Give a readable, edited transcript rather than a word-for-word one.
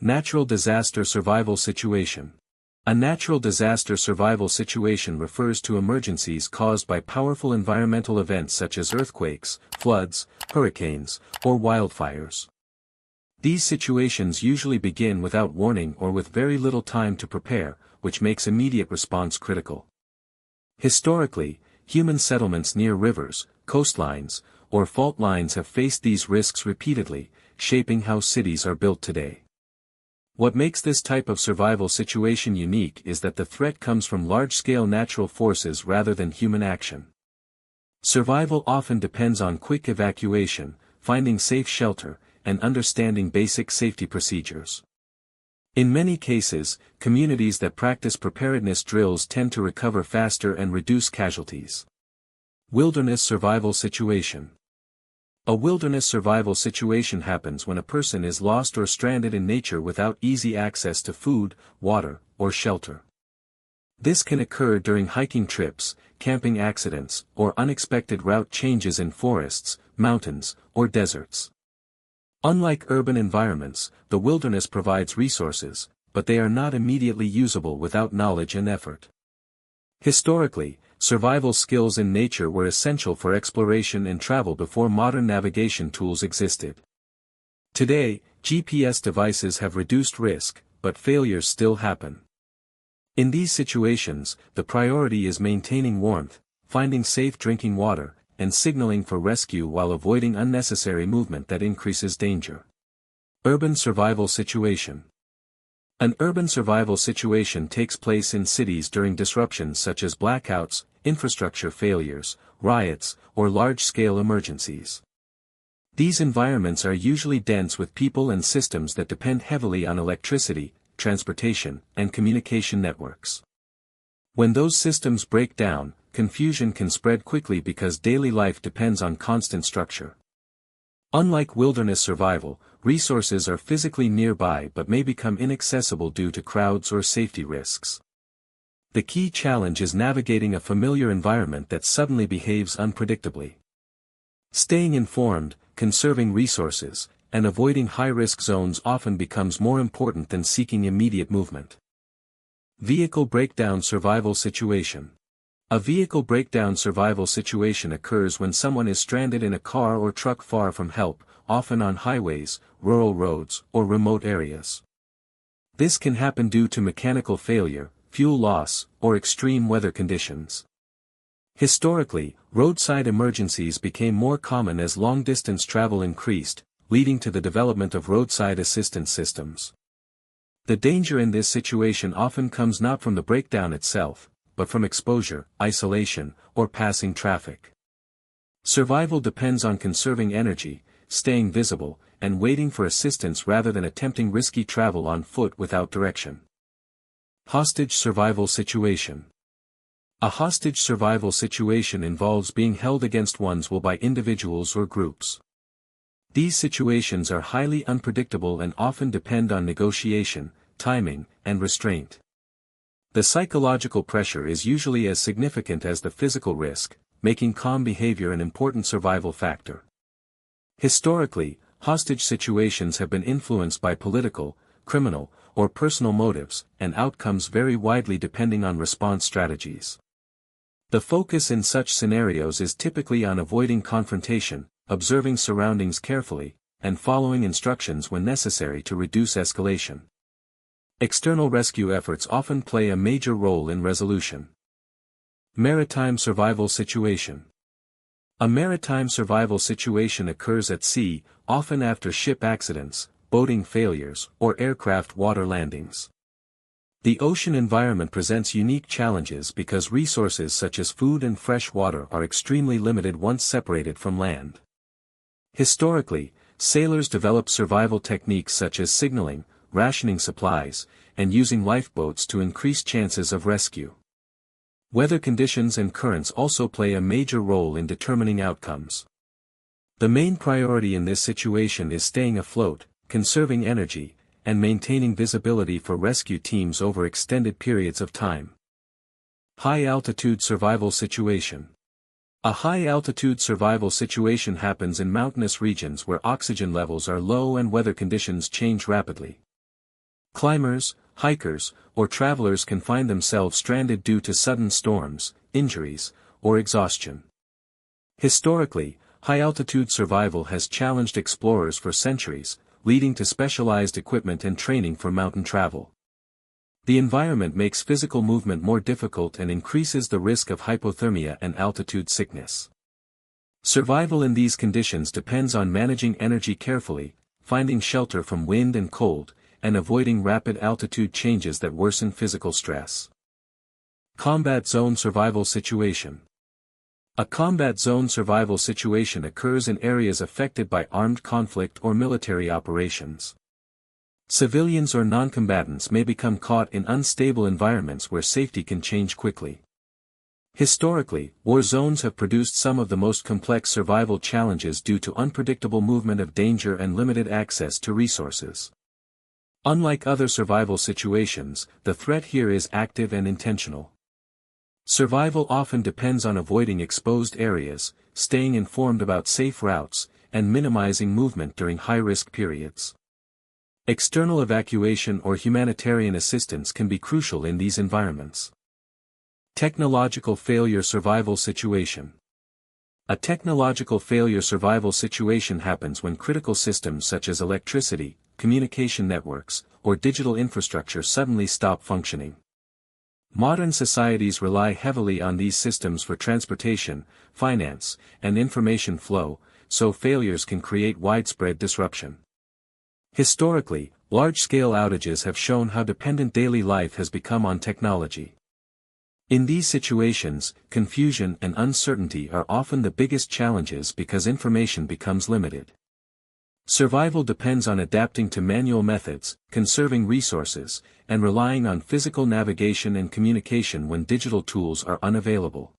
Natural disaster survival situation. A natural disaster survival situation refers to emergencies caused by powerful environmental events such as earthquakes, floods, hurricanes, or wildfires. These situations usually begin without warning or with very little time to prepare, which makes immediate response critical. Historically, human settlements near rivers, coastlines, or fault lines have faced these risks repeatedly, shaping how cities are built today. What makes this type of survival situation unique is that the threat comes from large-scale natural forces rather than human action. Survival often depends on quick evacuation, finding safe shelter, and understanding basic safety procedures. In many cases, communities that practice preparedness drills tend to recover faster and reduce casualties. Wilderness survival situation. A wilderness survival situation happens when a person is lost or stranded in nature without easy access to food, water, or shelter. This can occur during hiking trips, camping accidents, or unexpected route changes in forests, mountains, or deserts. Unlike urban environments, the wilderness provides resources, but they are not immediately usable without knowledge and effort. Historically, survival skills in nature were essential for exploration and travel before modern navigation tools existed. Today, GPS devices have reduced risk, but failures still happen. In these situations, the priority is maintaining warmth, finding safe drinking water, and signaling for rescue while avoiding unnecessary movement that increases danger. Urban survival situation. An urban survival situation takes place in cities during disruptions such as blackouts, infrastructure failures, riots, or large-scale emergencies. These environments are usually dense with people and systems that depend heavily on electricity, transportation, and communication networks. When those systems break down, confusion can spread quickly because daily life depends on constant structure. Unlike wilderness survival, resources are physically nearby but may become inaccessible due to crowds or safety risks. The key challenge is navigating a familiar environment that suddenly behaves unpredictably. Staying informed, conserving resources, and avoiding high-risk zones often becomes more important than seeking immediate movement. Vehicle breakdown survival situation. A vehicle breakdown survival situation occurs when someone is stranded in a car or truck far from help, often on highways, rural roads, or remote areas. This can happen due to mechanical failure, fuel loss, or extreme weather conditions. Historically, roadside emergencies became more common as long-distance travel increased, leading to the development of roadside assistance systems. The danger in this situation often comes not from the breakdown itself, but from exposure, isolation, or passing traffic. Survival depends on conserving energy, staying visible, and waiting for assistance rather than attempting risky travel on foot without direction. Hostage survival situation. A hostage survival situation involves being held against one's will by individuals or groups. These situations are highly unpredictable and often depend on negotiation, timing, and restraint. The psychological pressure is usually as significant as the physical risk, making calm behavior an important survival factor. Historically, hostage situations have been influenced by political, criminal, or personal motives, and outcomes vary widely depending on response strategies. The focus in such scenarios is typically on avoiding confrontation, observing surroundings carefully, and following instructions when necessary to reduce escalation. External rescue efforts often play a major role in resolution. Maritime survival situation. A maritime survival situation occurs at sea, often after ship accidents, boating failures, or aircraft water landings. The ocean environment presents unique challenges because resources such as food and fresh water are extremely limited once separated from land. Historically, sailors developed survival techniques such as signaling, rationing supplies, and using lifeboats to increase chances of rescue. Weather conditions and currents also play a major role in determining outcomes. The main priority in this situation is staying afloat, conserving energy, and maintaining visibility for rescue teams over extended periods of time. High-altitude survival situation. A high-altitude survival situation happens in mountainous regions where oxygen levels are low and weather conditions change rapidly. Climbers, hikers, or travelers can find themselves stranded due to sudden storms, injuries, or exhaustion. Historically, high-altitude survival has challenged explorers for centuries, leading to specialized equipment and training for mountain travel. The environment makes physical movement more difficult and increases the risk of hypothermia and altitude sickness. Survival in these conditions depends on managing energy carefully, finding shelter from wind and cold, and avoiding rapid altitude changes that worsen physical stress. Combat zone survival situation. A combat zone survival situation occurs in areas affected by armed conflict or military operations. Civilians or non-combatants may become caught in unstable environments where safety can change quickly. Historically, war zones have produced some of the most complex survival challenges due to unpredictable movement of danger and limited access to resources. Unlike other survival situations, the threat here is active and intentional. Survival often depends on avoiding exposed areas, staying informed about safe routes, and minimizing movement during high-risk periods. External evacuation or humanitarian assistance can be crucial in these environments. Technological failure survival situation. A technological failure survival situation happens when critical systems such as electricity, communication networks, or digital infrastructure suddenly stop functioning. Modern societies rely heavily on these systems for transportation, finance, and information flow, so failures can create widespread disruption. Historically, large-scale outages have shown how dependent daily life has become on technology. In these situations, confusion and uncertainty are often the biggest challenges because information becomes limited. Survival depends on adapting to manual methods, conserving resources, and relying on physical navigation and communication when digital tools are unavailable.